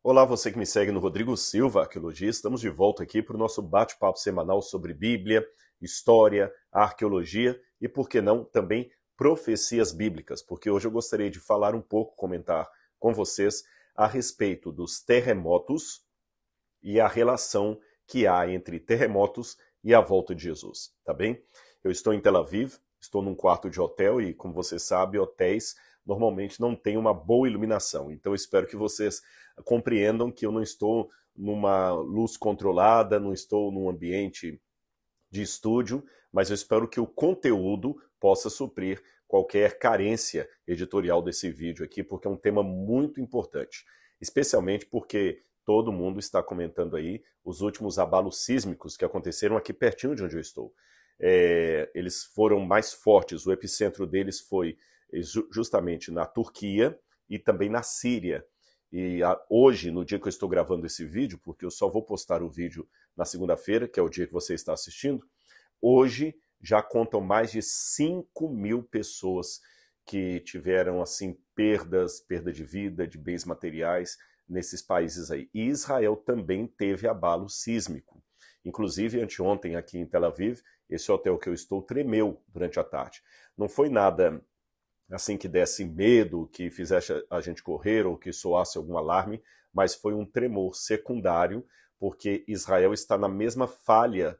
Olá, você que me segue no Rodrigo Silva, Arqueologia. Estamos de volta aqui para o nosso bate-papo semanal sobre Bíblia, história, arqueologia e, por que não, também profecias bíblicas, porque hoje eu gostaria de falar um pouco, comentar com vocês a respeito dos terremotos e a relação que há entre terremotos e a volta de Jesus, tá bem? Eu estou em Tel Aviv, estou num quarto de hotel e, como você sabe, hotéis normalmente não têm uma boa iluminação. Então, espero que vocês compreendam que eu não estou numa luz controlada, não estou num ambiente de estúdio, mas eu espero que o conteúdo possa suprir qualquer carência editorial desse vídeo aqui, porque é um tema muito importante, especialmente porque todo mundo está comentando aí os últimos abalos sísmicos que aconteceram aqui pertinho de onde eu estou. Eles foram mais fortes, o epicentro deles foi justamente na Turquia e também na Síria. E hoje, no dia que eu estou gravando esse vídeo, porque eu só vou postar o vídeo na segunda-feira, que é o dia que você está assistindo, hoje já contam mais de 5.000 pessoas que tiveram assim perda de vida, de bens materiais nesses países aí. E Israel também teve abalo sísmico. Inclusive, anteontem aqui em Tel Aviv, esse hotel que eu estou tremeu durante a tarde. Não foi nada assim que desse medo, que fizesse a gente correr ou que soasse algum alarme, mas foi um tremor secundário, porque Israel está na mesma falha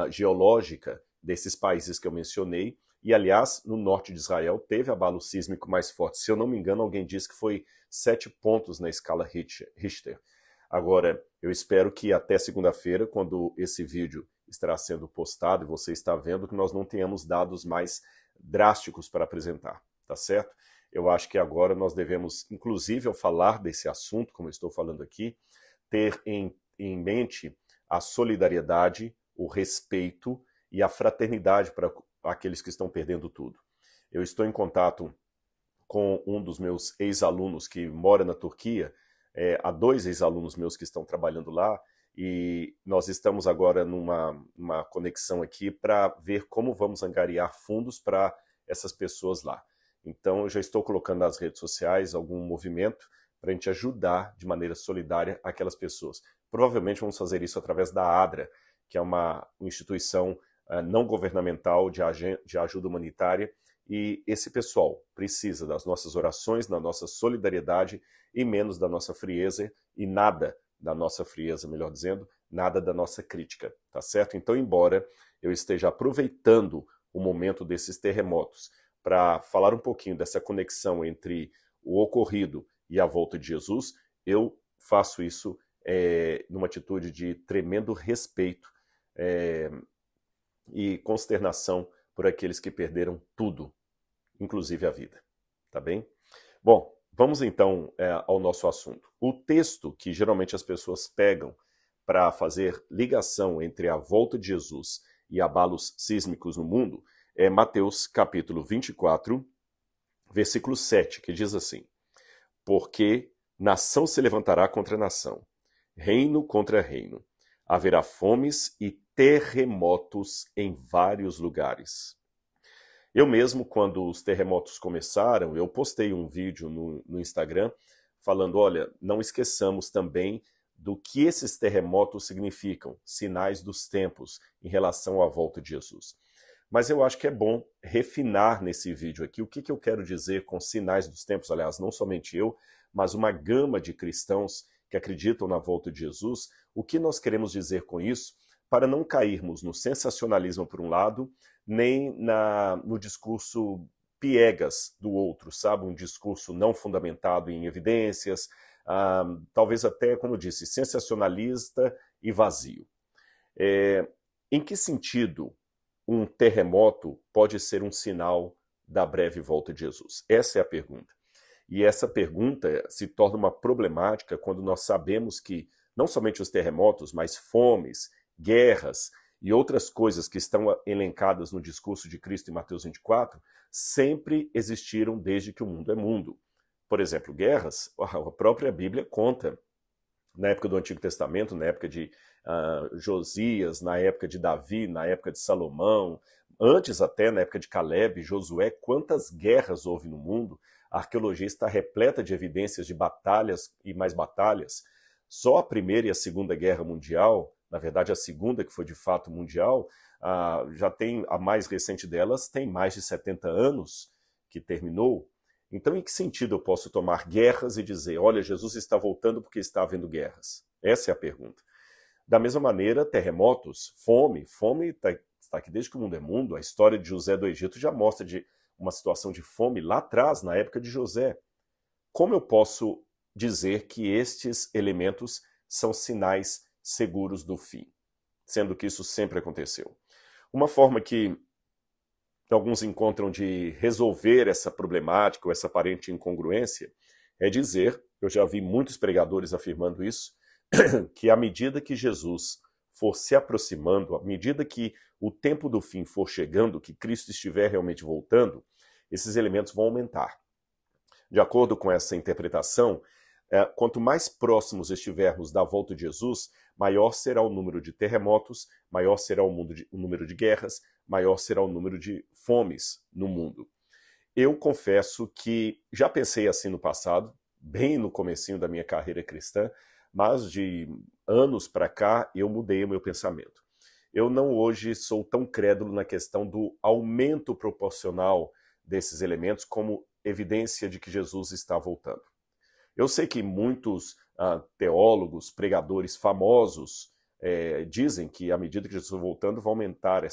geológica desses países que eu mencionei, e aliás, no norte de Israel teve abalo sísmico mais forte. Se eu não me engano, alguém disse que foi 7 pontos na escala Richter. Agora, eu espero que até segunda-feira, quando esse vídeo estará sendo postado e você está vendo, que nós não tenhamos dados mais drásticos para apresentar, tá certo? Eu acho que agora nós devemos, inclusive ao falar desse assunto, como eu estou falando aqui, ter em mente a solidariedade, o respeito e a fraternidade para aqueles que estão perdendo tudo. Eu estou em contato com um dos meus ex-alunos que mora na Turquia, há 2 ex-alunos meus que estão trabalhando lá, e nós estamos agora numa conexão aqui para ver como vamos angariar fundos para essas pessoas lá. Então, eu já estou colocando nas redes sociais algum movimento para a gente ajudar de maneira solidária aquelas pessoas. Provavelmente vamos fazer isso através da ADRA, que é uma instituição não governamental de ajuda humanitária, e esse pessoal precisa das nossas orações, da nossa solidariedade e menos da nossa frieza e nada da nossa frieza, melhor dizendo, nada da nossa crítica, tá certo? Então, embora eu esteja aproveitando o momento desses terremotos para falar um pouquinho dessa conexão entre o ocorrido e a volta de Jesus, eu faço isso numa atitude de tremendo respeito e consternação por aqueles que perderam tudo, inclusive a vida, tá bem? Bom, vamos então ao nosso assunto. O texto que geralmente as pessoas pegam para fazer ligação entre a volta de Jesus e abalos sísmicos no mundo é Mateus capítulo 24, versículo 7, que diz assim: Porque nação se levantará contra nação, reino contra reino. Haverá fomes e terremotos em vários lugares. Eu mesmo, quando os terremotos começaram, eu postei um vídeo no Instagram falando, olha, não esqueçamos também do que esses terremotos significam, sinais dos tempos em relação à volta de Jesus. Mas eu acho que é bom refinar nesse vídeo aqui o que eu quero dizer com sinais dos tempos. Aliás, não somente eu, mas uma gama de cristãos que acreditam na volta de Jesus. O que nós queremos dizer com isso para não cairmos no sensacionalismo por um lado, nem no discurso piegas do outro, sabe? Um discurso não fundamentado em evidências, talvez até, como eu disse, sensacionalista e vazio. Em que sentido um terremoto pode ser um sinal da breve volta de Jesus? Essa é a pergunta. E essa pergunta se torna uma problemática quando nós sabemos que não somente os terremotos, mas fomes, guerras e outras coisas que estão elencadas no discurso de Cristo em Mateus 24 sempre existiram desde que o mundo é mundo. Por exemplo, guerras, a própria Bíblia conta, na época do Antigo Testamento, na época de Josias, na época de Davi, na época de Salomão, antes até, na época de Caleb, Josué, quantas guerras houve no mundo. A arqueologia está repleta de evidências de batalhas e mais batalhas. Só a Primeira e a Segunda Guerra Mundial, na verdade a Segunda, que foi de fato mundial, já tem, a mais recente delas tem mais de 70 anos que terminou. Então, em que sentido eu posso tomar guerras e dizer, olha, Jesus está voltando porque está havendo guerras? Essa é a pergunta. Da mesma maneira, terremotos, fome está aqui desde que o mundo é mundo. A história de José do Egito já mostra de uma situação de fome lá atrás, na época de José. Como eu posso dizer que estes elementos são sinais seguros do fim, sendo que isso sempre aconteceu? Uma forma que alguns encontram de resolver essa problemática ou essa aparente incongruência é dizer, eu já vi muitos pregadores afirmando isso, que à medida que Jesus for se aproximando, à medida que o tempo do fim for chegando, que Cristo estiver realmente voltando, esses elementos vão aumentar. De acordo com essa interpretação, quanto mais próximos estivermos da volta de Jesus, maior será o número de terremotos, maior será o número de guerras, maior será o número de fomes no mundo. Eu confesso que já pensei assim no passado, bem no comecinho da minha carreira cristã, mas de anos para cá eu mudei o meu pensamento. Eu não hoje sou tão crédulo na questão do aumento proporcional desses elementos como evidência de que Jesus está voltando. Eu sei que muitos teólogos, pregadores famosos dizem que à medida que Jesus for voltando, vai aumentar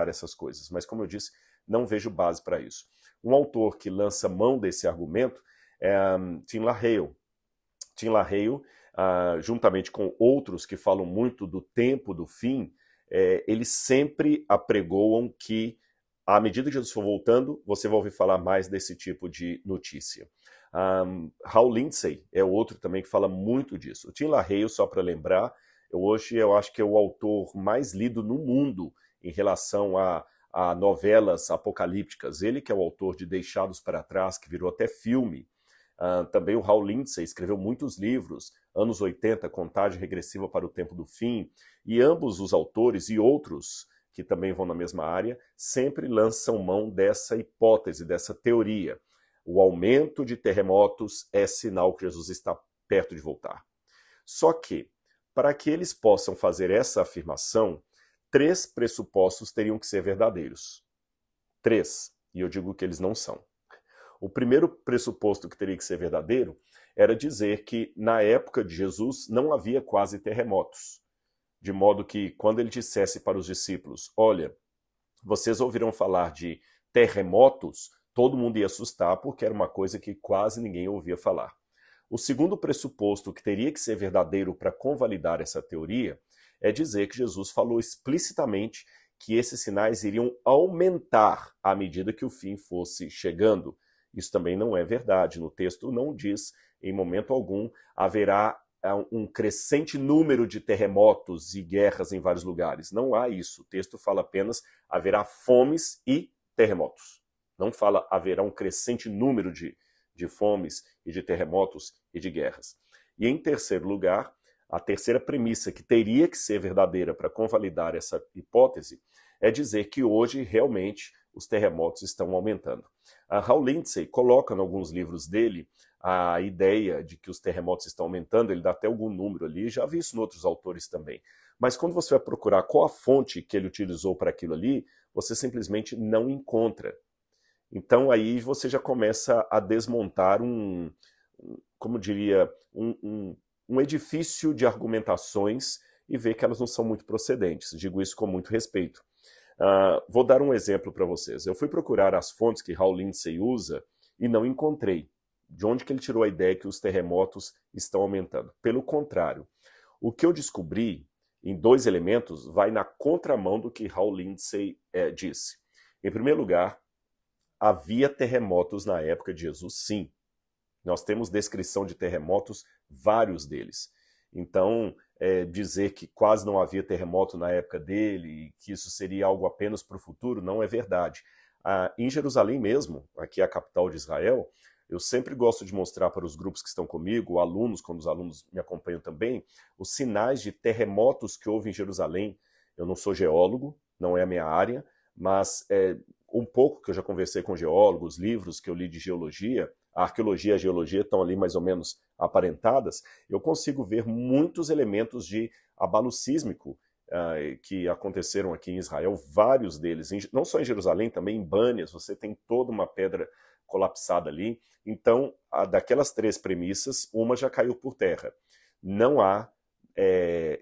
essas coisas. Mas como eu disse, não vejo base para isso. Um autor que lança mão desse argumento é Tim LaHaye. Tim LaHaye, juntamente com outros que falam muito do tempo do fim, eles sempre apregoam que à medida que Jesus for voltando, você vai ouvir falar mais desse tipo de notícia. Hal Lindsey é outro também que fala muito disso. O Tim LaHaye, só para lembrar, hoje eu acho que é o autor mais lido no mundo em relação a novelas apocalípticas. Ele que é o autor de Deixados para Trás, que virou até filme. Também o Hal Lindsey escreveu muitos livros, anos 80, Contagem Regressiva para o Tempo do Fim, e ambos os autores e outros que também vão na mesma área, sempre lançam mão dessa hipótese, dessa teoria. O aumento de terremotos é sinal que Jesus está perto de voltar. Só que, para que eles possam fazer essa afirmação, 3 pressupostos teriam que ser verdadeiros. 3, e eu digo que eles não são. O primeiro pressuposto que teria que ser verdadeiro era dizer que, na época de Jesus, não havia quase terremotos. De modo que, quando ele dissesse para os discípulos, olha, vocês ouvirão falar de terremotos, todo mundo ia assustar, porque era uma coisa que quase ninguém ouvia falar. O segundo pressuposto que teria que ser verdadeiro para convalidar essa teoria é dizer que Jesus falou explicitamente que esses sinais iriam aumentar à medida que o fim fosse chegando. Isso também não é verdade. No texto não diz, em momento algum, haverá um crescente número de terremotos e guerras em vários lugares. Não há isso. O texto fala apenas haverá fomes e terremotos. Não fala haverá um crescente número de fomes e de terremotos e de guerras. E em terceiro lugar, a terceira premissa que teria que ser verdadeira para convalidar essa hipótese é dizer que hoje realmente os terremotos estão aumentando. Hal Lindsey coloca em alguns livros dele a ideia de que os terremotos estão aumentando, ele dá até algum número ali, já vi isso em outros autores também. Mas quando você vai procurar qual a fonte que ele utilizou para aquilo ali, você simplesmente não encontra. Então aí você já começa a desmontar como diria, um edifício de argumentações e ver que elas não são muito procedentes. Digo isso com muito respeito. Vou dar um exemplo para vocês. Eu fui procurar as fontes que Hal Lindsey usa e não encontrei. De onde que ele tirou a ideia que os terremotos estão aumentando? Pelo contrário, o que eu descobri em 2 elementos vai na contramão do que Hal Lindsey disse. Em primeiro lugar, havia terremotos na época de Jesus, sim. Nós temos descrição de terremotos, vários deles. Então, dizer que quase não havia terremoto na época dele e que isso seria algo apenas para o futuro, não é verdade. Em Jerusalém mesmo, aqui é a capital de Israel, eu sempre gosto de mostrar para os grupos que estão comigo, alunos, quando os alunos me acompanham também, os sinais de terremotos que houve em Jerusalém. Eu não sou geólogo, não é a minha área, mas um pouco que eu já conversei com geólogos, livros que eu li de geologia, a arqueologia e a geologia estão ali mais ou menos aparentadas, eu consigo ver muitos elementos de abalo sísmico que aconteceram aqui em Israel, vários deles, não só em Jerusalém, também em Bânias, você tem toda uma pedra colapsada ali. Então, daquelas três premissas, uma já caiu por terra. Não há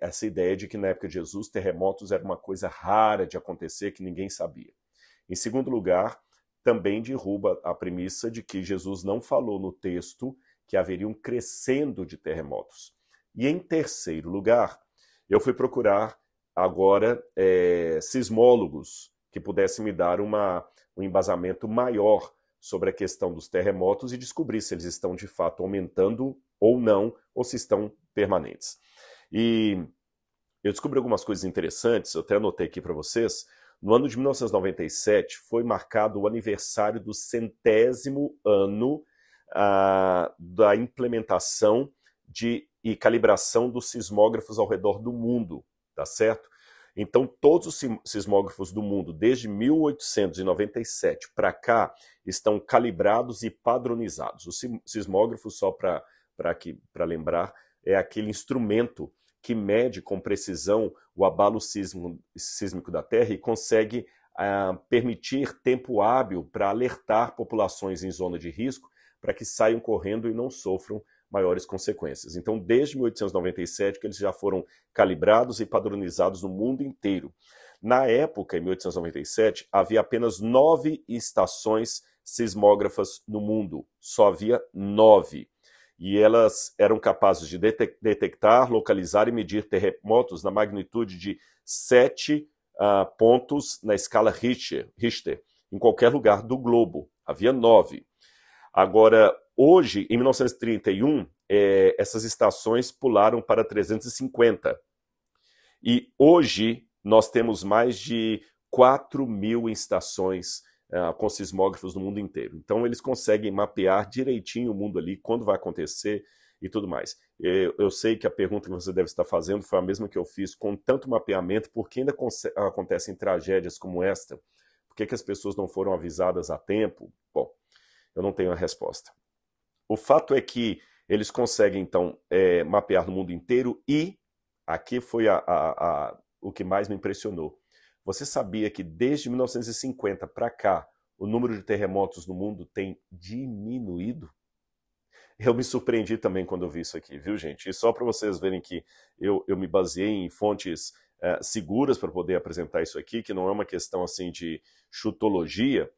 essa ideia de que na época de Jesus terremotos era uma coisa rara de acontecer que ninguém sabia. Em segundo lugar, também derruba a premissa de que Jesus não falou no texto que haveria um crescendo de terremotos. E em terceiro lugar, eu fui procurar agora sismólogos que pudessem me dar um embasamento maior sobre a questão dos terremotos e descobrir se eles estão de fato aumentando ou não, ou se estão permanentes. E eu descobri algumas coisas interessantes, eu até anotei aqui para vocês. No ano de 1997 foi marcado o aniversário do 100º ano da implementação e calibração dos sismógrafos ao redor do mundo, tá certo? Então todos os sismógrafos do mundo, desde 1897 para cá, estão calibrados e padronizados. O sismógrafo, só para lembrar, é aquele instrumento que mede com precisão o abalo sísmico da Terra e consegue permitir tempo hábil para alertar populações em zona de risco para que saiam correndo e não sofram maiores consequências. Então, desde 1897 que eles já foram calibrados e padronizados no mundo inteiro. Na época, em 1897, havia apenas 9 estações sismógrafas no mundo. Só havia 9. E elas eram capazes de detectar, localizar e medir terremotos na magnitude de 7 pontos na escala Richter, em qualquer lugar do globo. Havia 9. Agora, hoje, em 1931, essas estações pularam para 350. E hoje nós temos mais de 4.000 estações com sismógrafos no mundo inteiro. Então eles conseguem mapear direitinho o mundo ali, quando vai acontecer e tudo mais. Eu sei que a pergunta que você deve estar fazendo foi a mesma que eu fiz, com tanto mapeamento, por que ainda acontecem tragédias como esta? Por que as pessoas não foram avisadas a tempo? Bom, eu não tenho a resposta. O fato é que eles conseguem, então, mapear no mundo inteiro e, aqui foi o que mais me impressionou, você sabia que desde 1950 para cá, o número de terremotos no mundo tem diminuído? Eu me surpreendi também quando eu vi isso aqui, viu, gente? E só para vocês verem que eu me baseei em fontes seguras para poder apresentar isso aqui, que não é uma questão assim de chutologia.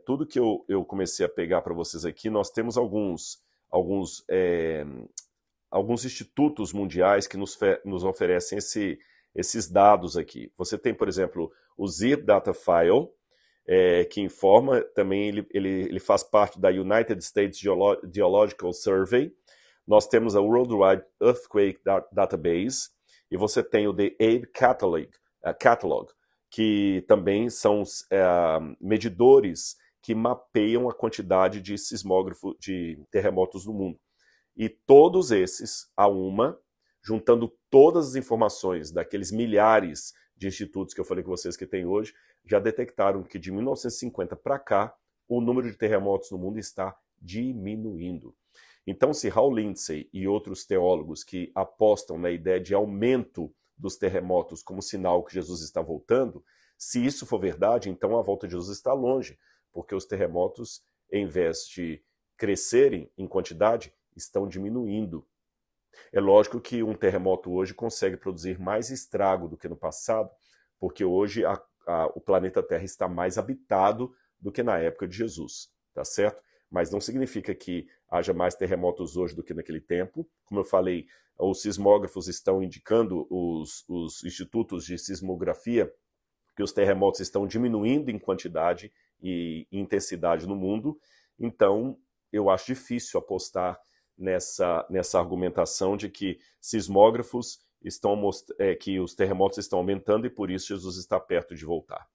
Tudo que eu comecei a pegar para vocês aqui, nós temos alguns institutos mundiais que nos oferecem esses dados aqui. Você tem, por exemplo, o ZIRP Data File, que informa, também ele faz parte da United States Geological Survey. Nós temos a Worldwide Earthquake Database, e você tem o The Abe Catalog, que também são medidores que mapeiam a quantidade de de terremotos no mundo. E todos esses, juntando todas as informações daqueles milhares de institutos que eu falei com vocês que tem hoje, já detectaram que de 1950 para cá, o número de terremotos no mundo está diminuindo. Então, se Hal Lindsey e outros teólogos que apostam na ideia de aumento dos terremotos como sinal que Jesus está voltando, se isso for verdade, então a volta de Jesus está longe, porque os terremotos, em vez de crescerem em quantidade, estão diminuindo. É lógico que um terremoto hoje consegue produzir mais estrago do que no passado, porque hoje o planeta Terra está mais habitado do que na época de Jesus, tá certo? Mas não significa que haja mais terremotos hoje do que naquele tempo. Como eu falei, os sismógrafos estão indicando, os institutos de sismografia, que os terremotos estão diminuindo em quantidade e intensidade no mundo. Então, eu acho difícil apostar nessa argumentação de que sismógrafos que os terremotos estão aumentando e por isso Jesus está perto de voltar.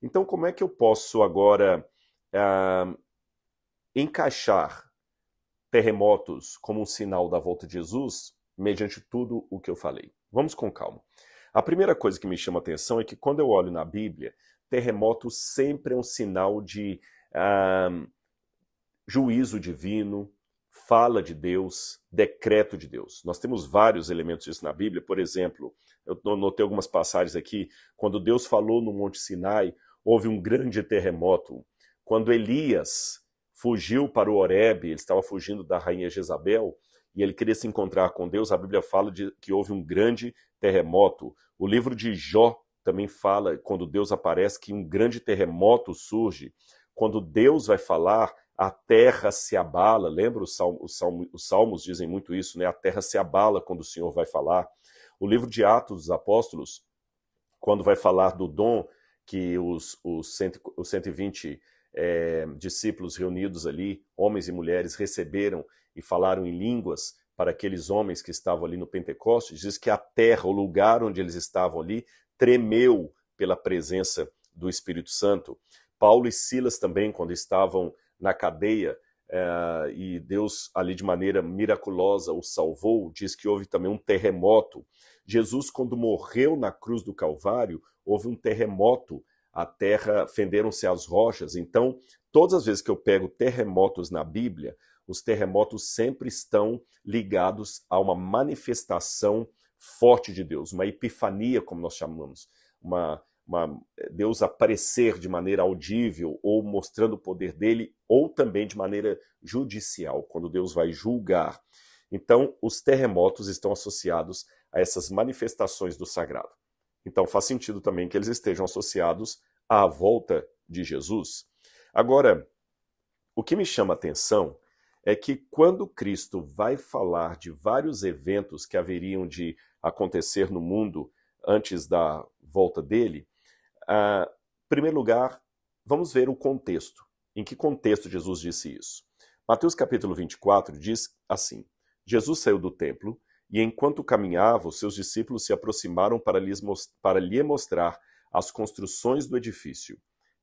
Então, como é que eu posso agora encaixar terremotos como um sinal da volta de Jesus mediante tudo o que eu falei? Vamos com calma. A primeira coisa que me chama a atenção é que quando eu olho na Bíblia, terremoto sempre é um sinal de juízo divino, fala de Deus, decreto de Deus. Nós temos vários elementos disso na Bíblia. Por exemplo, eu notei algumas passagens aqui. Quando Deus falou no Monte Sinai, houve um grande terremoto. Quando Elias fugiu para o Horebe, ele estava fugindo da rainha Jezabel, e ele queria se encontrar com Deus, a Bíblia fala que houve um grande terremoto. O livro de Jó também fala, quando Deus aparece, que um grande terremoto surge. Quando Deus vai falar, a terra se abala. Lembra? Os salmos dizem muito isso, né? A terra se abala quando o Senhor vai falar. O livro de Atos dos Apóstolos, quando vai falar do dom que os 120 discípulos reunidos ali, homens e mulheres, receberam e falaram em línguas para aqueles homens que estavam ali no Pentecostes, diz que a terra, o lugar onde eles estavam ali, tremeu pela presença do Espírito Santo. Paulo e Silas também, quando estavam na cadeia, e Deus ali de maneira miraculosa os salvou, diz que houve também um terremoto. Jesus, quando morreu na cruz do Calvário, houve um terremoto, a terra, fenderam-se as rochas. Então, todas as vezes que eu pego terremotos na Bíblia, os terremotos sempre estão ligados a uma manifestação forte de Deus, uma epifania, como nós chamamos, Deus aparecer de maneira audível, ou mostrando o poder dele, ou também de maneira judicial, quando Deus vai julgar. Então, os terremotos estão associados a essas manifestações do sagrado. Então, faz sentido também que eles estejam associados à volta de Jesus. Agora, o que me chama a atenção é que quando Cristo vai falar de vários eventos que haveriam de acontecer no mundo antes da volta dele, em primeiro lugar, vamos ver o contexto. Em que contexto Jesus disse isso? Mateus capítulo 24 diz assim: Jesus saiu do templo e enquanto caminhava, os seus discípulos se aproximaram para lhe mostrar as construções do edifício.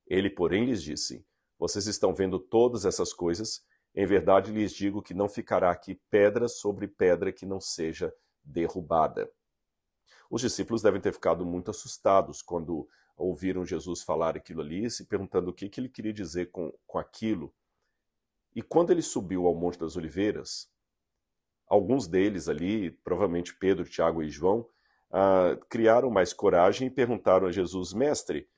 Ele, porém, lhes disse: vocês estão vendo todas essas coisas? Em verdade lhes digo que não ficará aqui pedra sobre pedra que não seja derrubada. Os discípulos devem ter ficado muito assustados quando ouviram Jesus falar aquilo ali, se perguntando o que ele queria dizer com aquilo. E quando ele subiu ao Monte das Oliveiras, alguns deles ali, provavelmente Pedro, Tiago e João, criaram mais coragem e perguntaram a Jesus: mestre,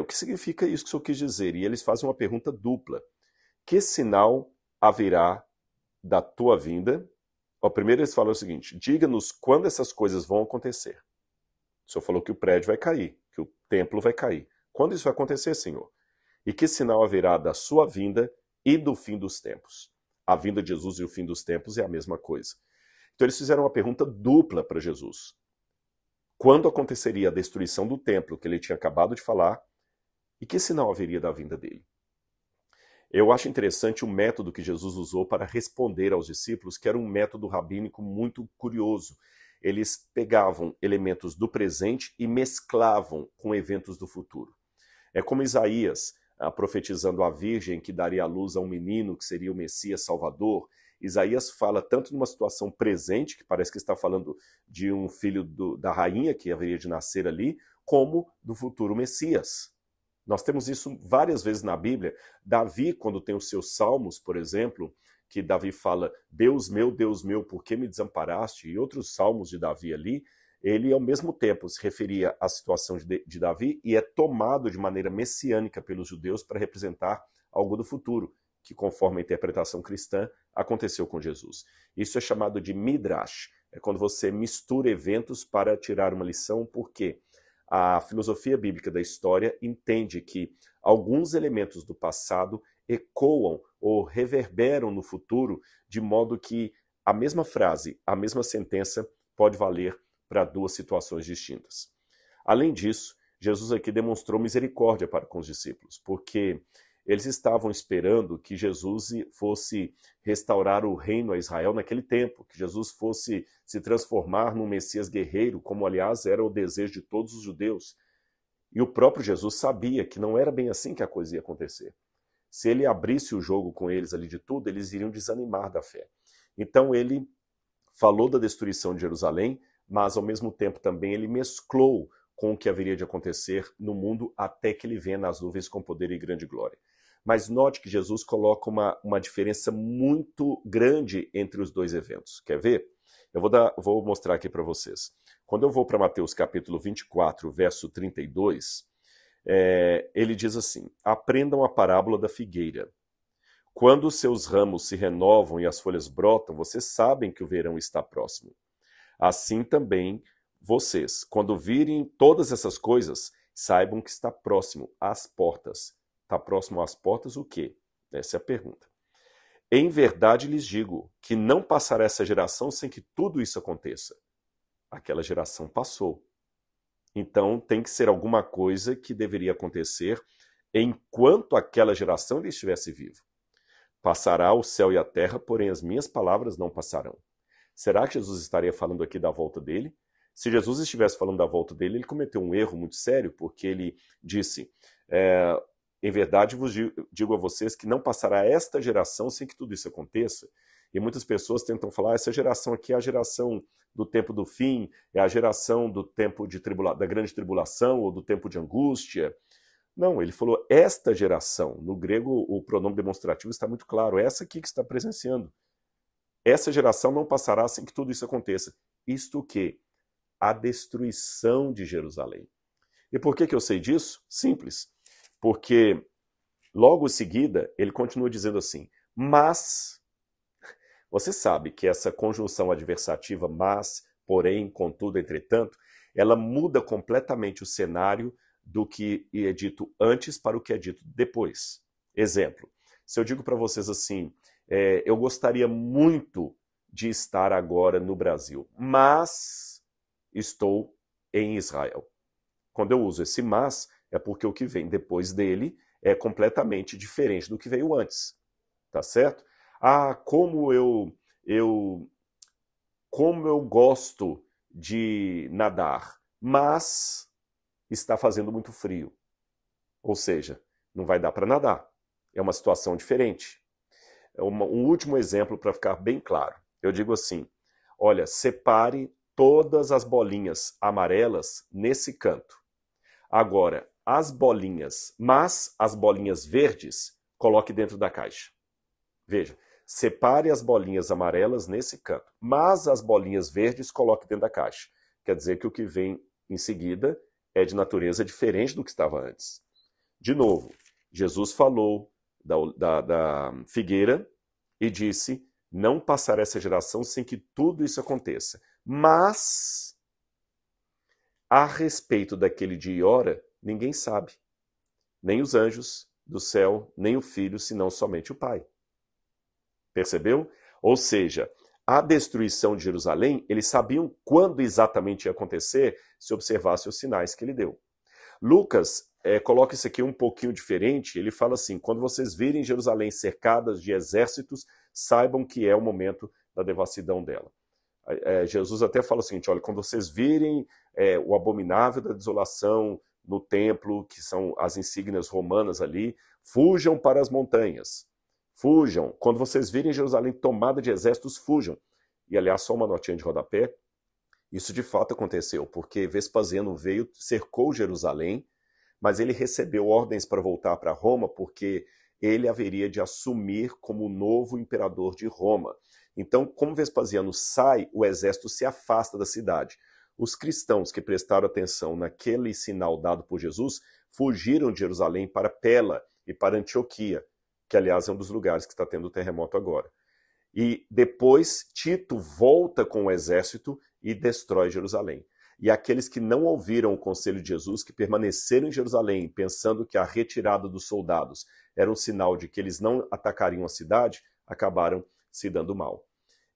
o que significa isso que o senhor quis dizer? E eles fazem uma pergunta dupla. Que sinal haverá da tua vinda? Primeiro eles falam o seguinte: diga-nos quando essas coisas vão acontecer. O senhor falou que o prédio vai cair, que o templo vai cair. Quando isso vai acontecer, Senhor? E que sinal haverá da sua vinda e do fim dos tempos? A vinda de Jesus e o fim dos tempos é a mesma coisa. Então eles fizeram uma pergunta dupla para Jesus. Quando aconteceria a destruição do templo, que ele tinha acabado de falar, e que sinal haveria da vinda dele? Eu acho interessante o método que Jesus usou para responder aos discípulos, que era um método rabínico muito curioso. Eles pegavam elementos do presente e mesclavam com eventos do futuro. É como Isaías, profetizando a virgem que daria à luz a um menino que seria o Messias Salvador. Isaías fala tanto numa situação presente, que parece que está falando de um filho da rainha que haveria de nascer ali, como do futuro Messias. Nós temos isso várias vezes na Bíblia. Davi, quando tem os seus salmos, por exemplo, que Davi fala: Deus meu, por que me desamparaste? E outros salmos de Davi ali, ele ao mesmo tempo se referia à situação de Davi e é tomado de maneira messiânica pelos judeus para representar algo do futuro, que conforme a interpretação cristã, aconteceu com Jesus. Isso é chamado de midrash. É quando você mistura eventos para tirar uma lição, porque a filosofia bíblica da história entende que alguns elementos do passado ecoam ou reverberam no futuro, de modo que a mesma frase, a mesma sentença pode valer para duas situações distintas. Além disso, Jesus aqui demonstrou misericórdia para com os discípulos, porque eles estavam esperando que Jesus fosse restaurar o reino a Israel naquele tempo, que Jesus fosse se transformar num Messias guerreiro, como aliás era o desejo de todos os judeus. E o próprio Jesus sabia que não era bem assim que a coisa ia acontecer. Se ele abrisse o jogo com eles ali de tudo, eles iriam desanimar da fé. Então ele falou da destruição de Jerusalém, mas ao mesmo tempo também ele mesclou com o que haveria de acontecer no mundo até que ele venha nas nuvens com poder e grande glória. Mas note que Jesus coloca uma diferença muito grande entre os dois eventos. Quer ver? Eu vou mostrar aqui para vocês. Quando eu vou para Mateus capítulo 24, verso 32, ele diz assim: aprendam a parábola da figueira. Quando os seus ramos se renovam e as folhas brotam, vocês sabem que o verão está próximo. Assim também vocês, quando virem todas essas coisas, saibam que está próximo às portas. Está próximo às portas o quê? Essa é a pergunta. Em verdade lhes digo que não passará essa geração sem que tudo isso aconteça. Aquela geração passou. Então tem que ser alguma coisa que deveria acontecer enquanto aquela geração ainda estivesse viva. Passará o céu e a terra, porém as minhas palavras não passarão. Será que Jesus estaria falando aqui da volta dele? Se Jesus estivesse falando da volta dele, ele cometeu um erro muito sério, porque ele disse, em verdade vos digo a vocês que não passará esta geração sem que tudo isso aconteça. E muitas pessoas tentam falar, essa geração aqui é a geração do tempo do fim, é a geração do tempo da grande tribulação ou do tempo de angústia. Não, ele falou esta geração. No grego, o pronome demonstrativo está muito claro. Essa aqui que está presenciando. Essa geração não passará sem que tudo isso aconteça. Isto o quê? A destruição de Jerusalém. E por que eu sei disso? Simples. Porque logo em seguida, ele continua dizendo assim, mas, você sabe que essa conjunção adversativa, mas, porém, contudo, entretanto, ela muda completamente o cenário do que é dito antes para o que é dito depois. Exemplo, se eu digo para vocês assim, eu gostaria muito de estar agora no Brasil, mas estou em Israel. Quando eu uso esse mas, é porque o que vem depois dele é completamente diferente do que veio antes. Tá certo? Ah, como eu gosto de nadar, mas está fazendo muito frio. Ou seja, não vai dar para nadar. É uma situação diferente. Um último exemplo para ficar bem claro. Eu digo assim, olha, separe todas as bolinhas amarelas nesse canto. Agora, as bolinhas verdes, coloque dentro da caixa. Veja, separe as bolinhas amarelas nesse canto, mas as bolinhas verdes coloque dentro da caixa. Quer dizer que o que vem em seguida é de natureza diferente do que estava antes. De novo, Jesus falou da figueira e disse, não passará essa geração sem que tudo isso aconteça. Mas, a respeito daquele dia e hora, ninguém sabe. Nem os anjos do céu, nem o Filho, senão somente o Pai. Percebeu? Ou seja, a destruição de Jerusalém, eles sabiam quando exatamente ia acontecer se observasse os sinais que ele deu. Lucas coloca isso aqui um pouquinho diferente, ele fala assim, quando vocês virem Jerusalém cercadas de exércitos, saibam que é o momento da devassidão dela. Jesus até fala o seguinte, olha, quando vocês virem o abominável da desolação no templo, que são as insígnias romanas ali, fujam para as montanhas. Fujam. Quando vocês virem Jerusalém tomada de exércitos, fujam. E, aliás, só uma notinha de rodapé. Isso de fato aconteceu, porque Vespasiano veio, cercou Jerusalém, mas ele recebeu ordens para voltar para Roma, porque ele haveria de assumir como o novo imperador de Roma. Então, como Vespasiano sai, o exército se afasta da cidade. Os cristãos que prestaram atenção naquele sinal dado por Jesus, fugiram de Jerusalém para Pela e para Antioquia, que aliás é um dos lugares que está tendo o terremoto agora. E depois Tito volta com o exército e destrói Jerusalém. E aqueles que não ouviram o conselho de Jesus, que permaneceram em Jerusalém, pensando que a retirada dos soldados era um sinal de que eles não atacariam a cidade, acabaram se dando mal.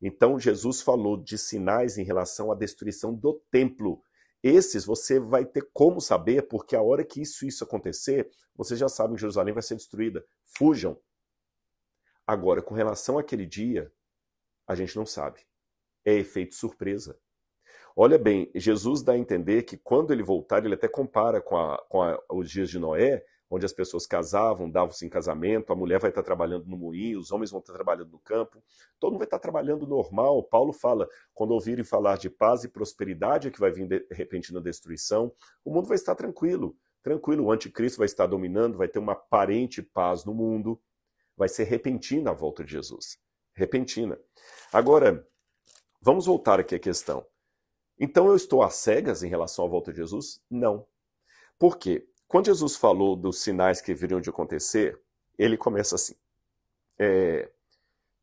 Então Jesus falou de sinais em relação à destruição do templo. Esses você vai ter como saber, porque a hora que isso acontecer, vocês já sabem que Jerusalém vai ser destruída. Fujam. Agora, com relação àquele dia, a gente não sabe. É efeito surpresa. Olha bem, Jesus dá a entender que quando ele voltar, ele até compara com os dias de Noé, onde as pessoas casavam, davam-se em casamento, a mulher vai estar trabalhando no moinho, os homens vão estar trabalhando no campo, todo mundo vai estar trabalhando normal. Paulo fala, quando ouvirem falar de paz e prosperidade, que vai vir repentina destruição, o mundo vai estar tranquilo, tranquilo, o anticristo vai estar dominando, vai ter uma aparente paz no mundo, vai ser repentina a volta de Jesus. Repentina. Agora, vamos voltar aqui à questão. Então eu estou às cegas em relação à volta de Jesus? Não. Por quê? Quando Jesus falou dos sinais que viriam de acontecer, ele começa assim.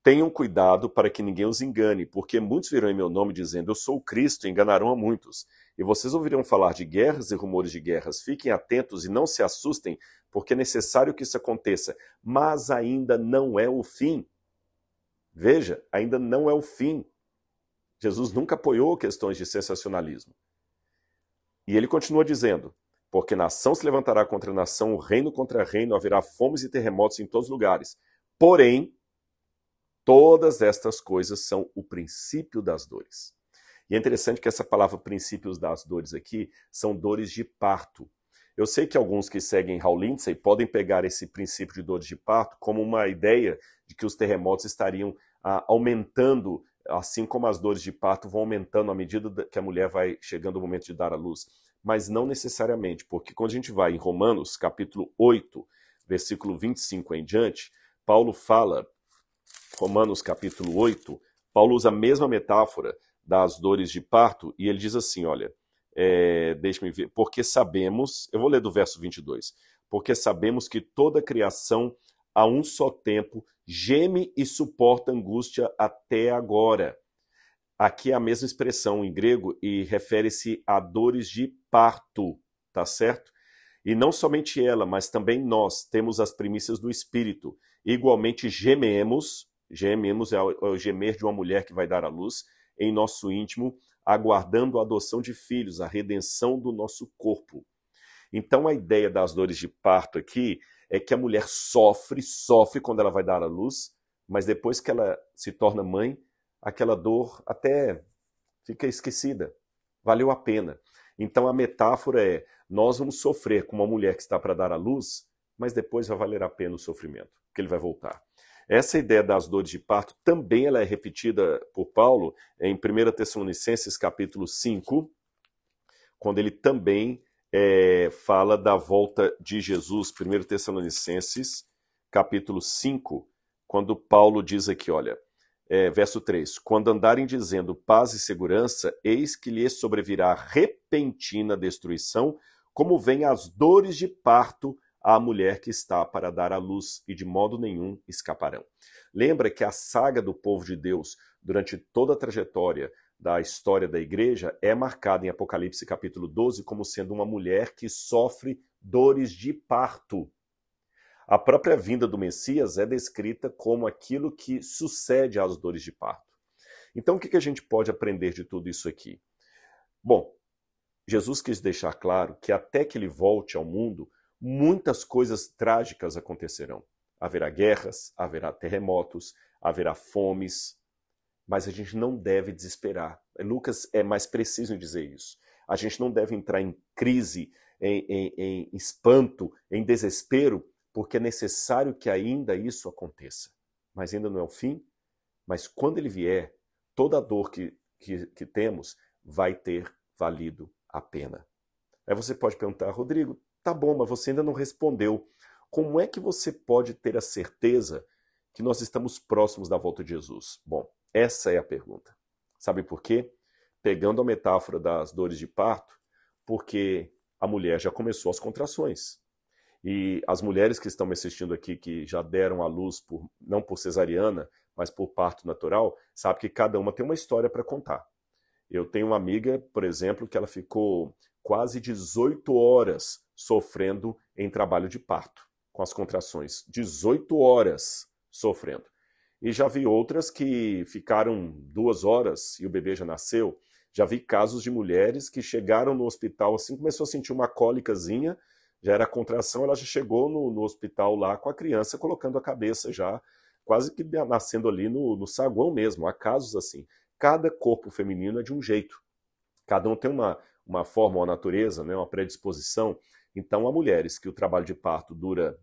Tenham cuidado para que ninguém os engane, porque muitos virão em meu nome dizendo, eu sou o Cristo, e enganarão a muitos. E vocês ouvirão falar de guerras e rumores de guerras. Fiquem atentos e não se assustem, porque é necessário que isso aconteça. Mas ainda não é o fim. Veja, ainda não é o fim. Jesus nunca apoiou questões de sensacionalismo. E ele continua dizendo, porque nação se levantará contra nação, reino contra reino, haverá fomes e terremotos em todos os lugares. Porém, todas estas coisas são o princípio das dores. E é interessante que essa palavra princípios das dores aqui são dores de parto. Eu sei que alguns que seguem Hal Lindsey podem pegar esse princípio de dores de parto como uma ideia de que os terremotos estariam aumentando, assim como as dores de parto vão aumentando à medida que a mulher vai chegando ao momento de dar à luz. Mas não necessariamente, porque quando a gente vai em Romanos, capítulo 8, versículo 25 em diante, Paulo fala, Romanos capítulo 8, Paulo usa a mesma metáfora das dores de parto, e ele diz assim, olha, deixa-me ver, porque sabemos, eu vou ler do verso 22, porque sabemos que toda a criação a um só tempo geme e suporta angústia até agora. Aqui é a mesma expressão em grego e refere-se a dores de parto, tá certo? E não somente ela, mas também nós temos as primícias do Espírito. Igualmente gememos é o gemer de uma mulher que vai dar à luz, em nosso íntimo, aguardando a adoção de filhos, a redenção do nosso corpo. Então a ideia das dores de parto aqui é que a mulher sofre quando ela vai dar à luz, mas depois que ela se torna mãe, aquela dor até fica esquecida. Valeu a pena. Então a metáfora é, nós vamos sofrer com uma mulher que está para dar à luz, mas depois vai valer a pena o sofrimento, porque ele vai voltar. Essa ideia das dores de parto também ela é repetida por Paulo em 1 Tessalonicenses capítulo 5, quando ele também fala da volta de Jesus. 1 Tessalonicenses capítulo 5, quando Paulo diz aqui, olha, verso 3, quando andarem dizendo paz e segurança, eis que lhes sobrevirá repentina destruição, como vem as dores de parto à mulher que está para dar à luz, e de modo nenhum escaparão. Lembra que a saga do povo de Deus, durante toda a trajetória da história da igreja, é marcada em Apocalipse capítulo 12 como sendo uma mulher que sofre dores de parto. A própria vinda do Messias é descrita como aquilo que sucede às dores de parto. Então o que a gente pode aprender de tudo isso aqui? Bom, Jesus quis deixar claro que até que ele volte ao mundo, muitas coisas trágicas acontecerão. Haverá guerras, haverá terremotos, haverá fomes, mas a gente não deve desesperar. Lucas é mais preciso em dizer isso. A gente não deve entrar em crise, em espanto, em desespero, porque é necessário que ainda isso aconteça. Mas ainda não é o fim. Mas quando ele vier, toda a dor que temos vai ter valido a pena. Aí você pode perguntar, Rodrigo, tá bom, mas você ainda não respondeu. Como é que você pode ter a certeza que nós estamos próximos da volta de Jesus? Bom, essa é a pergunta. Sabe por quê? Pegando a metáfora das dores de parto, porque a mulher já começou as contrações. E as mulheres que estão me assistindo aqui, que já deram à luz, não por cesariana, mas por parto natural, sabe que cada uma tem uma história para contar. Eu tenho uma amiga, por exemplo, que ela ficou quase 18 horas sofrendo em trabalho de parto, com as contrações. 18 horas sofrendo. E já vi outras que ficaram 2 horas e o bebê já nasceu. Já vi casos de mulheres que chegaram no hospital, assim, começou a sentir uma cólicazinha, já era contração, ela já chegou no hospital lá com a criança, colocando a cabeça já, quase que nascendo ali no saguão mesmo. Há casos assim. Cada corpo feminino é de um jeito. Cada um tem uma forma, uma natureza, né, uma predisposição. Então há mulheres que o trabalho de parto dura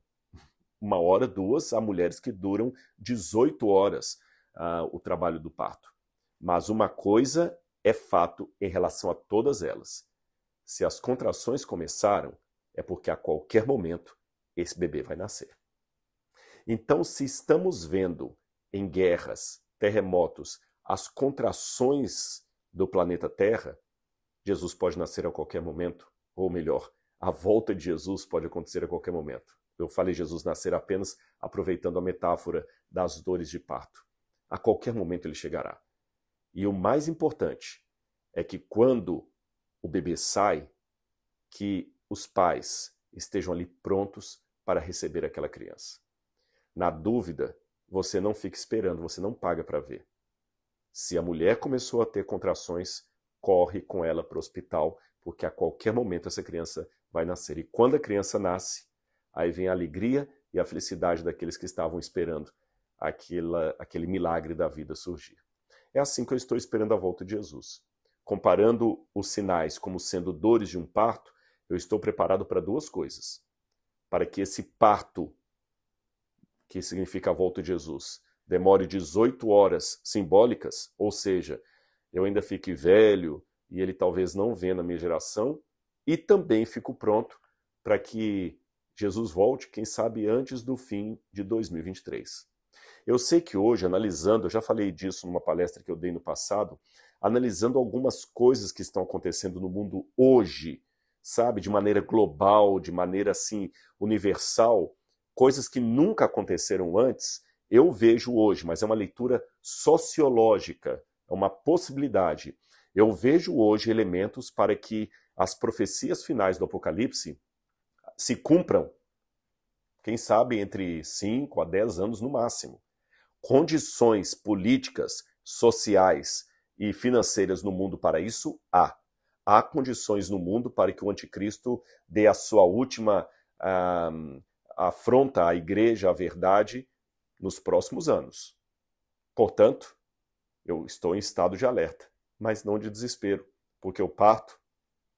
1 hora, 2, há mulheres que duram 18 horas o trabalho do parto. Mas uma coisa é fato em relação a todas elas. Se as contrações começaram, é porque a qualquer momento esse bebê vai nascer. Então, se estamos vendo em guerras, terremotos, as contrações do planeta Terra, Jesus pode nascer a qualquer momento, ou melhor, a volta de Jesus pode acontecer a qualquer momento. Eu falei Jesus nascer apenas aproveitando a metáfora das dores de parto. A qualquer momento ele chegará. E o mais importante é que quando o bebê sai, que os pais estejam ali prontos para receber aquela criança. Na dúvida, você não fica esperando, você não paga para ver. Se a mulher começou a ter contrações, corre com ela para o hospital, porque a qualquer momento essa criança vai nascer. E quando a criança nasce, aí vem a alegria e a felicidade daqueles que estavam esperando aquele milagre da vida surgir. É assim que eu estou esperando a volta de Jesus. Comparando os sinais como sendo dores de um parto, eu estou preparado para duas coisas. Para que esse parto, que significa a volta de Jesus, demore 18 horas simbólicas, ou seja, eu ainda fique velho e ele talvez não venha na minha geração, e também fico pronto para que Jesus volte, quem sabe antes do fim de 2023. Eu sei que hoje, analisando, eu já falei disso numa palestra que eu dei no passado, analisando algumas coisas que estão acontecendo no mundo hoje, sabe, de maneira global, de maneira assim universal, coisas que nunca aconteceram antes, eu vejo hoje, mas é uma leitura sociológica, é uma possibilidade. Eu vejo hoje elementos para que as profecias finais do Apocalipse se cumpram, quem sabe entre 5 a 10 anos no máximo. Condições políticas, sociais e financeiras no mundo para isso, há. Há condições no mundo para que o anticristo dê a sua última afronta à igreja, à verdade, nos próximos anos. Portanto, eu estou em estado de alerta, mas não de desespero, porque o parto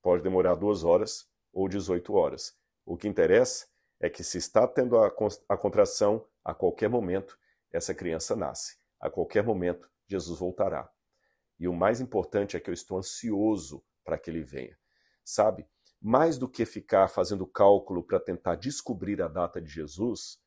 pode demorar 2 horas ou 18 horas. O que interessa é que se está tendo a contração, a qualquer momento, essa criança nasce. A qualquer momento, Jesus voltará. E o mais importante é que eu estou ansioso para que ele venha. Sabe, mais do que ficar fazendo cálculo para tentar descobrir a data de Jesus,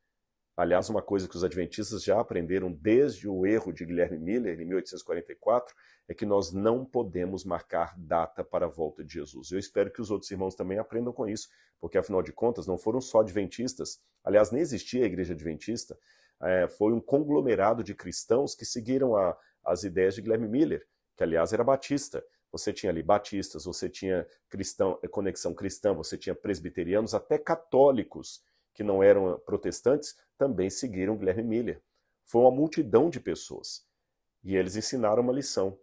aliás, uma coisa que os adventistas já aprenderam desde o erro de Guilherme Miller, em 1844, é que nós não podemos marcar data para a volta de Jesus. Eu espero que os outros irmãos também aprendam com isso, porque, afinal de contas, não foram só adventistas, aliás, nem existia a igreja adventista, foi um conglomerado de cristãos que seguiram as ideias de Guilherme Miller, que, aliás, era batista. Você tinha ali batistas, você tinha conexão cristã, você tinha presbiterianos, até católicos, que não eram protestantes, também seguiram Guilherme Miller. Foi uma multidão de pessoas. E eles ensinaram uma lição.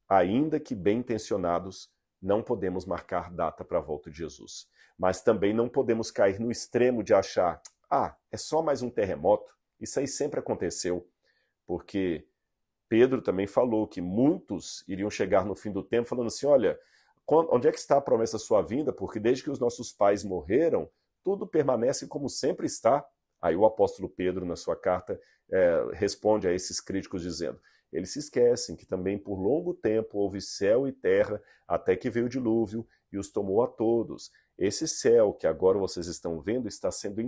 Ainda que bem intencionados, não podemos marcar data para a volta de Jesus. Mas também não podemos cair no extremo de achar, é só mais um terremoto. Isso aí sempre aconteceu. Porque Pedro também falou que muitos iriam chegar no fim do tempo falando assim, olha, onde é que está a promessa da sua vinda? Porque desde que os nossos pais morreram, tudo permanece como sempre está. Aí o apóstolo Pedro, na sua carta, responde a esses críticos dizendo, eles se esquecem que também por longo tempo houve céu e terra, até que veio o dilúvio e os tomou a todos. Esse céu que agora vocês estão vendo está sendo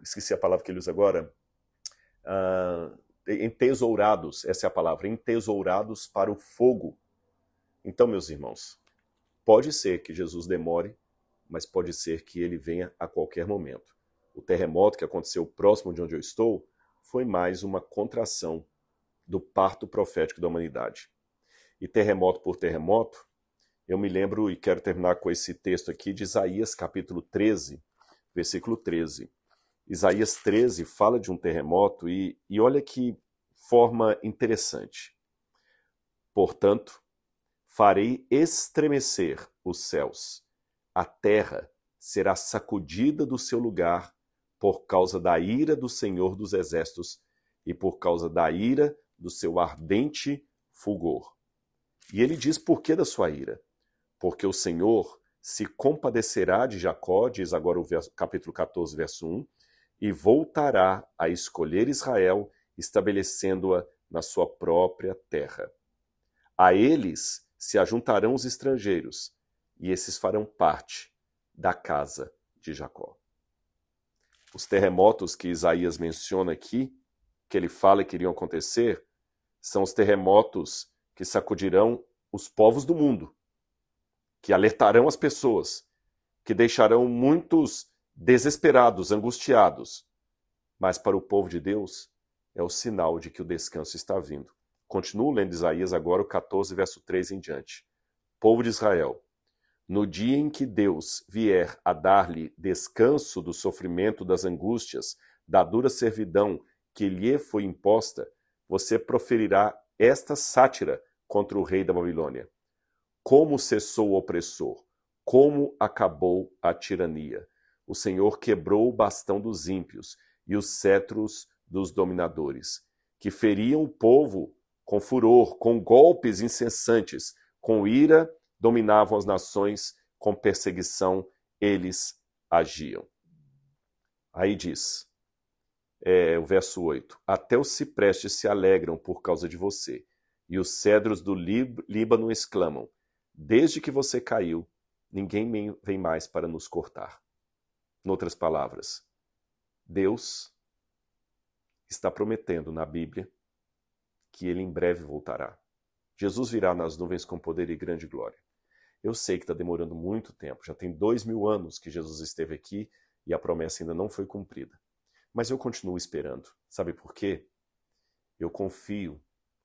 esqueci a palavra que ele usa agora, entesourados, essa é a palavra, entesourados para o fogo. Então, meus irmãos, pode ser que Jesus demore, mas pode ser que ele venha a qualquer momento. O terremoto que aconteceu próximo de onde eu estou foi mais uma contração do parto profético da humanidade. E terremoto por terremoto, eu me lembro, e quero terminar com esse texto aqui de Isaías capítulo 13, versículo 13. Isaías 13 fala de um terremoto e olha que forma interessante. Portanto, farei estremecer os céus. A terra será sacudida do seu lugar por causa da ira do Senhor dos Exércitos e por causa da ira do seu ardente fulgor. E ele diz por que da sua ira? Porque o Senhor se compadecerá de Jacó, diz agora o capítulo 14, verso 1, e voltará a escolher Israel, estabelecendo-a na sua própria terra. A eles se ajuntarão os estrangeiros, e esses farão parte da casa de Jacó. Os terremotos que Isaías menciona aqui, que ele fala que iriam acontecer, são os terremotos que sacudirão os povos do mundo, que alertarão as pessoas, que deixarão muitos desesperados, angustiados. Mas para o povo de Deus, é o sinal de que o descanso está vindo. Continuo lendo Isaías agora, o 14, verso 3 em diante. Povo de Israel, no dia em que Deus vier a dar-lhe descanso do sofrimento, das angústias, da dura servidão que lhe foi imposta, você proferirá esta sátira contra o rei da Babilônia. Como cessou o opressor, como acabou a tirania. O Senhor quebrou o bastão dos ímpios e os cetros dos dominadores, que feriam o povo com furor, com golpes incessantes, com ira dominavam as nações, com perseguição eles agiam. Aí diz, o verso 8, até os ciprestes se alegram por causa de você, e os cedros do Líbano exclamam, desde que você caiu, ninguém vem mais para nos cortar. Em outras palavras, Deus está prometendo na Bíblia que ele em breve voltará. Jesus virá nas nuvens com poder e grande glória. Eu sei que está demorando muito tempo, já tem 2000 anos que Jesus esteve aqui e a promessa ainda não foi cumprida. Mas eu continuo esperando. Sabe por quê? Eu confio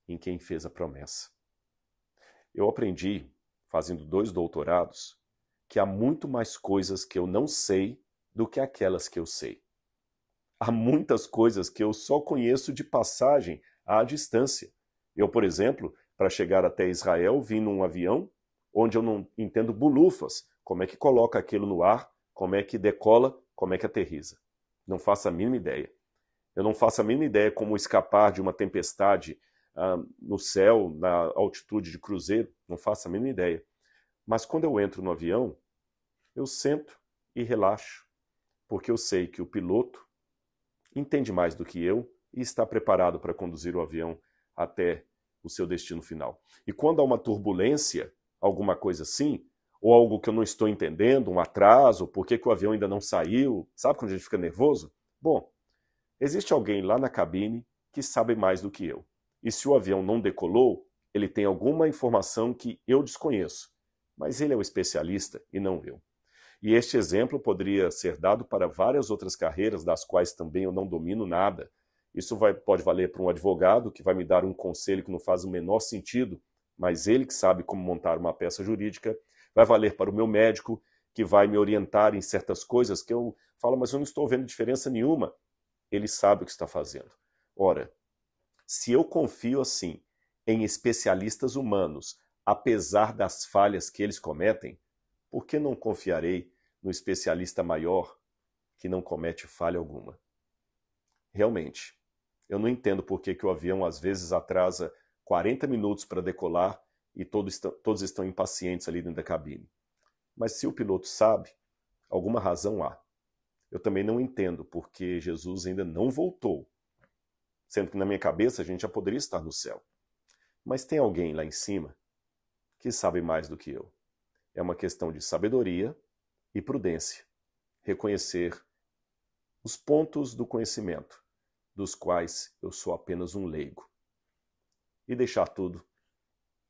em quem fez a promessa. Eu aprendi, fazendo 2 doutorados, que há muito mais coisas que eu não sei do que aquelas que eu sei. Há muitas coisas que eu só conheço de passagem à distância. Eu, por exemplo, para chegar até Israel, vim num avião onde eu não entendo bulufas. Como é que coloca aquilo no ar, como é que decola, como é que aterriza. Não faço a mínima ideia. Eu não faço a mínima ideia como escapar de uma tempestade no céu, na altitude de cruzeiro. Não faço a mínima ideia. Mas quando eu entro no avião, eu sento e relaxo, porque eu sei que o piloto entende mais do que eu e está preparado para conduzir o avião até o seu destino final. E quando há uma turbulência, alguma coisa assim, ou algo que eu não estou entendendo, um atraso, por que o avião ainda não saiu, sabe quando a gente fica nervoso? Bom, existe alguém lá na cabine que sabe mais do que eu. E se o avião não decolou, ele tem alguma informação que eu desconheço, mas ele é o especialista e não eu. E este exemplo poderia ser dado para várias outras carreiras, das quais também eu não domino nada. Isso pode valer para um advogado que vai me dar um conselho que não faz o menor sentido, mas ele que sabe como montar uma peça jurídica. Vai valer para o meu médico, que vai me orientar em certas coisas que eu falo, mas eu não estou vendo diferença nenhuma. Ele sabe o que está fazendo. Ora, se eu confio assim em especialistas humanos, apesar das falhas que eles cometem, por que não confiarei no especialista maior que não comete falha alguma? Realmente, eu não entendo por que o avião às vezes atrasa 40 minutos para decolar e todos estão impacientes ali dentro da cabine. Mas se o piloto sabe, alguma razão há. Eu também não entendo porque Jesus ainda não voltou, sendo que na minha cabeça a gente já poderia estar no céu. Mas tem alguém lá em cima que sabe mais do que eu. É uma questão de sabedoria e prudência. Reconhecer os pontos do conhecimento, dos quais eu sou apenas um leigo. E deixar tudo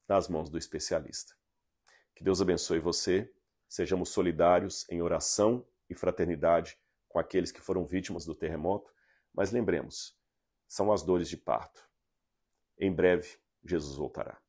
nas mãos do especialista. Que Deus abençoe você. Sejamos solidários em oração e fraternidade com aqueles que foram vítimas do terremoto. Mas lembremos, são as dores de parto. Em breve, Jesus voltará.